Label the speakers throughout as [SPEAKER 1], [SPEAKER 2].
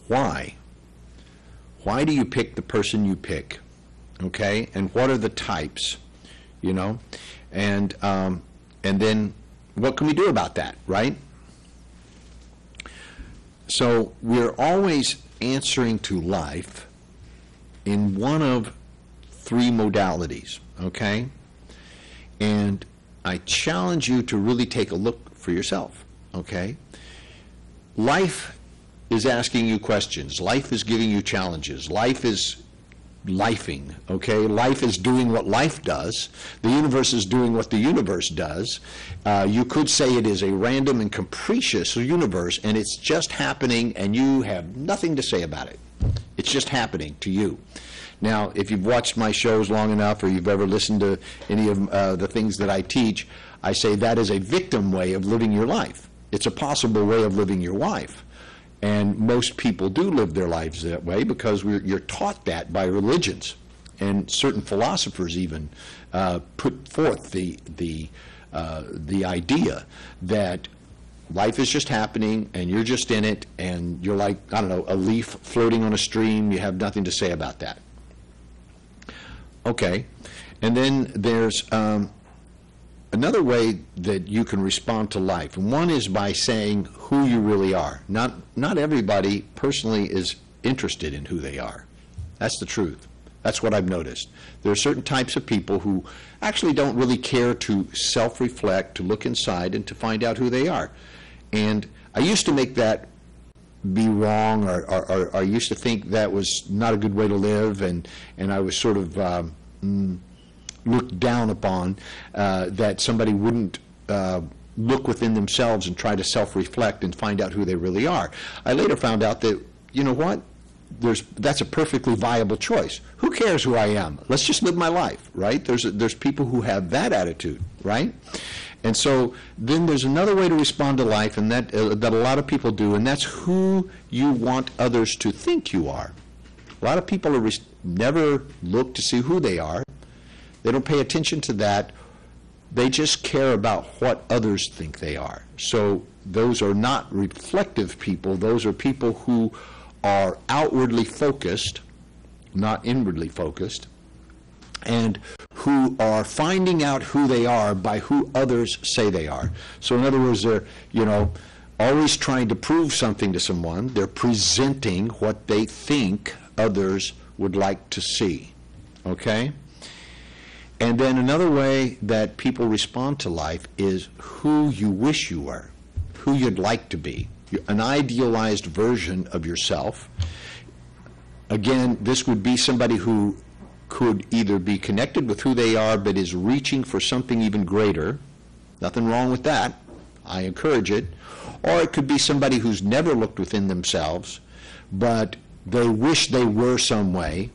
[SPEAKER 1] why. Why do you pick the person you pick? Okay, and what are the types? You know, and then what can we do about that, right? So we're always answering to life in one of three modalities, okay? And I challenge you to really take a look for yourself, okay? Life is asking you questions. Life is giving you challenges. Life is lifing, okay? Life is doing what life does. The universe is doing what the universe does. You could say it is a random and capricious universe, and it's just happening, and you have nothing to say about it. It's just happening to you. Now, if you've watched my shows long enough, or you've ever listened to any of the things that I teach, I say that is a victim way of living your life. It's a possible way of living your life. And most people do live their lives that way because you're taught that by religions, and certain philosophers even put forth the idea that life is just happening and you're just in it, and you're like, I don't know, a leaf floating on a stream. You have nothing to say about that. Okay, and then there's another way that you can respond to life, and one is by saying who you really are. Not everybody personally is interested in who they are. That's the truth. That's what I've noticed. There are certain types of people who actually don't really care to self-reflect, to look inside, and to find out who they are. And I used to make that be wrong, or I used to think that was not a good way to live, and I was sort of looked down upon, that somebody wouldn't look within themselves and try to self-reflect and find out who they really are. I later found out that, you know what, that's a perfectly viable choice. Who cares who I am? Let's just live my life, right? There's people who have that attitude, right? And so then there's another way to respond to life, and that a lot of people do, and that's who you want others to think you are. A lot of people never look to see who they are. They don't pay attention to that. They just care about what others think they are. So those are not reflective people. Those are people who are outwardly focused, not inwardly focused, and who are finding out who they are by who others say they are. So in other words, they're, always trying to prove something to someone. They're presenting what they think others would like to see, okay? And then another way that people respond to life is who you wish you were, who you'd like to be, an idealized version of yourself. Again, this would be somebody who could either be connected with who they are but is reaching for something even greater. Nothing wrong with that. I encourage it. Or it could be somebody who's never looked within themselves, but they wish they were some way,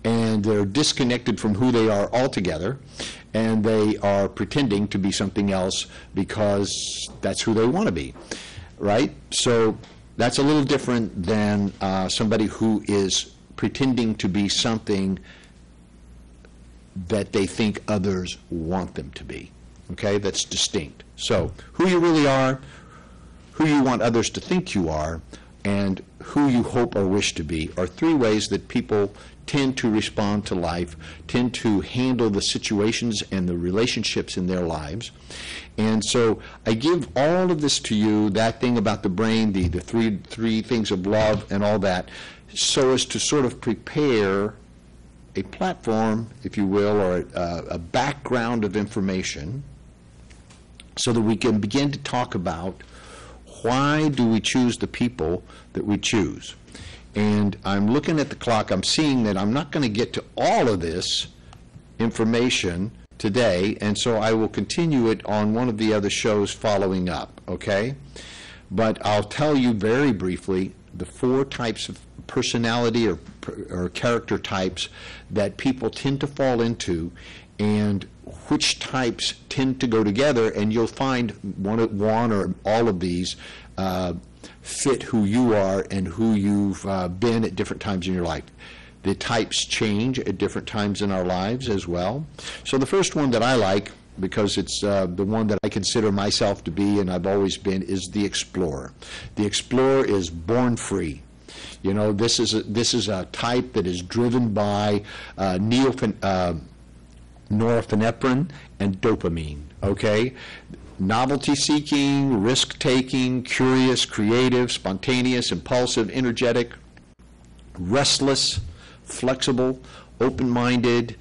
[SPEAKER 1] and they're disconnected from who they are altogether, and they are pretending to be something else because that's who they want to be, right? So that's a little different than somebody who is pretending to be something that they think others want them to be, okay? That's distinct. So who you really are, who you want others to think you are, and who you hope or wish to be are three ways that people tend to respond to life, tend to handle the situations and the relationships in their lives. And so I give all of this to you, that thing about the brain, the three things of love and all that, so as to sort of prepare a platform, if you will, or a background of information so that we can begin to talk about why do we choose the people that we choose. And I'm looking at the clock, I'm seeing that I'm not going to get to all of this information today, and so I will continue it on one of the other shows following up, okay? But I'll tell you very briefly the 4 types of personality or character types that people tend to fall into, and which types tend to go together, and you'll find one or all of these fit who you are and who you've been at different times in your life. The types change at different times in our lives as well. So the first one that I like, because it's the one that I consider myself to be and I've always been, is the explorer. The explorer is born free. You know, this is a type that is driven by norepinephrine and dopamine, okay? Novelty-seeking, risk-taking, curious, creative, spontaneous, impulsive, energetic, restless, flexible, open-minded,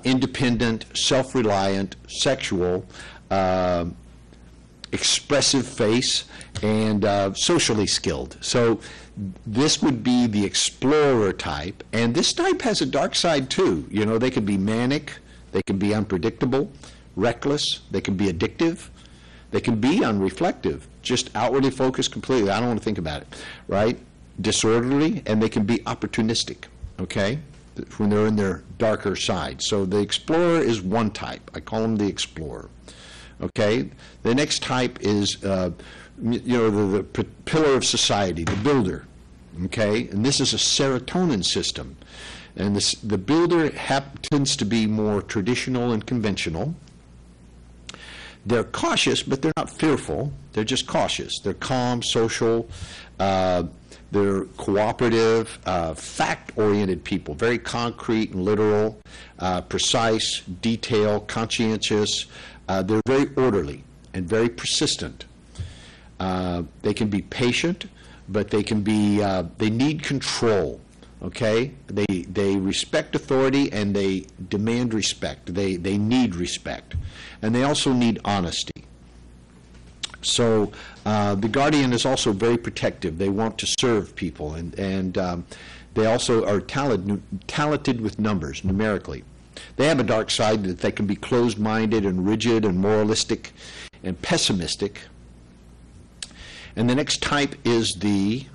[SPEAKER 1] independent, self-reliant, sexual, expressive face, and socially skilled. So this would be the explorer type, and this type has a dark side too. You know, they can be manic, they can be unpredictable, reckless, they can be addictive, they can be unreflective, just outwardly focused completely. I don't want to think about it, right? Disorderly, and they can be opportunistic, okay, when they're in their darker side. So the explorer is one type. I call them the explorer, okay? The next type is, you know, the pillar of society, the builder, okay? And this is a serotonin system. And the builder tends to be more traditional and conventional. They're cautious, but they're not fearful. They're just cautious. They're calm, social, they're cooperative, fact-oriented people, very concrete and literal, precise, detailed, conscientious. They're very orderly and very persistent. They can be patient, but they can be, they need control, okay? They respect authority and they demand respect. They need respect. And they also need honesty. So the guardian is also very protective. They want to serve people, and they also are talented with numbers, numerically. They have a dark side that they can be closed-minded and rigid and moralistic and pessimistic. And the next type is the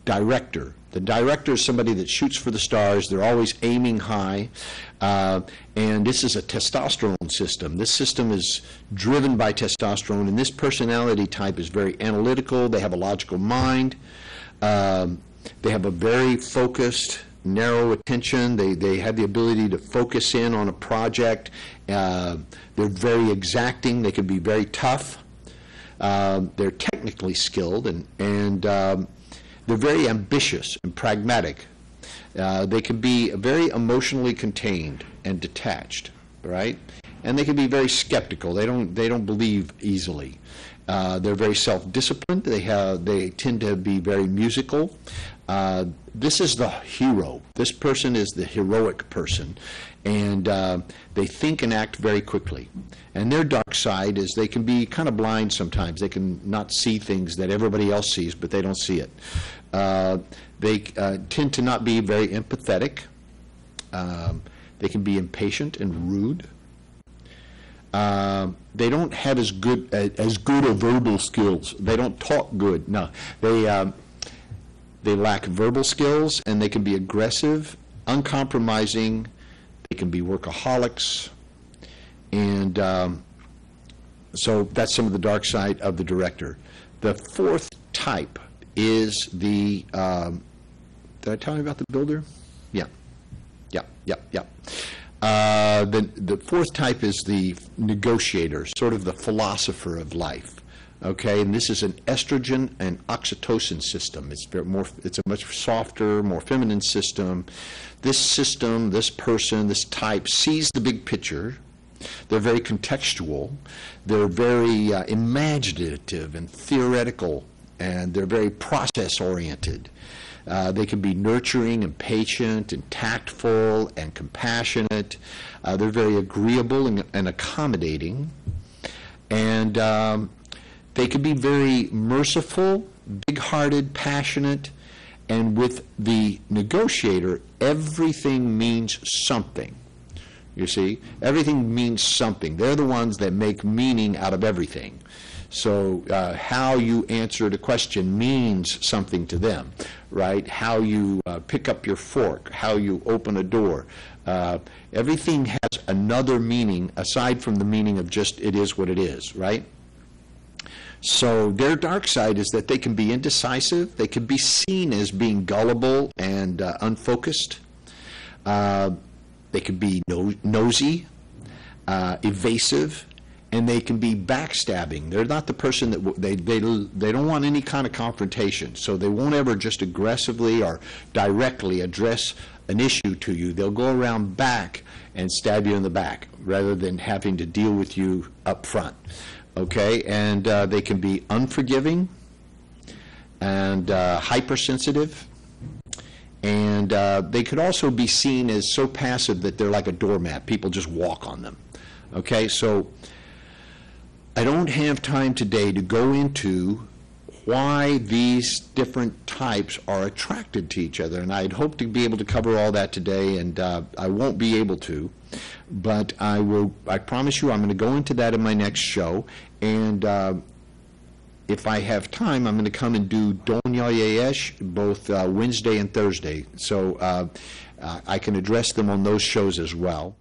[SPEAKER 1] director. The director is somebody that shoots for the stars. They're always aiming high. And this is a testosterone system. This system is driven by testosterone, and this personality type is very analytical. They have a logical mind. They have a very focused, narrow attention. They have the ability to focus in on a project. They're very exacting. They can be very tough. They're technically skilled, and they're very ambitious and pragmatic. They can be very emotionally contained and detached, right? And they can be very skeptical. They don't believe easily. They're very self-disciplined. They tend to be very musical. This is the hero. This person is the heroic person, and they think and act very quickly. And their dark side is they can be kind of blind sometimes. They can not see things that everybody else sees, but they don't see it. They tend to not be very empathetic. They can be impatient and rude. They don't have as good a verbal skills. They don't talk good. No, they lack verbal skills, and they can be aggressive, uncompromising. They can be workaholics, and so that's some of the dark side of the director. The fourth type is the. Did I tell you about the builder? Yeah. The fourth type is the negotiator, sort of the philosopher of life. Okay, and this is an estrogen and oxytocin system. It's a much softer, more feminine system. This system, this person, this type sees the big picture. They're very contextual. They're very imaginative and theoretical, and they're very process-oriented. They can be nurturing and patient and tactful and compassionate. They're very agreeable and accommodating. And they can be very merciful, big-hearted, passionate. And with the negotiator, everything means something. You see? Everything means something. They're the ones that make meaning out of everything. So how you answer the question means something to them, right? How you pick up your fork, how you open a door. Everything has another meaning aside from the meaning of just it is what it is, right? So their dark side is that they can be indecisive. They can be seen as being gullible and unfocused. They can be nosy, evasive, and they can be backstabbing. They're not the person that they don't want any kind of confrontation, so they won't ever just aggressively or directly address an issue to you. They'll go around back and stab you in the back rather than having to deal with you up front. Okay, and they can be unforgiving and hypersensitive, and they could also be seen as so passive that they're like a doormat. People just walk on them. Okay, so I don't have time today to go into why these different types are attracted to each other, and I'd hoped to be able to cover all that today, and I won't be able to, but I promise you I'm going to go into that in my next show, and if I have time, I'm going to come and do Don Yayesh both Wednesday and Thursday, so I can address them on those shows as well.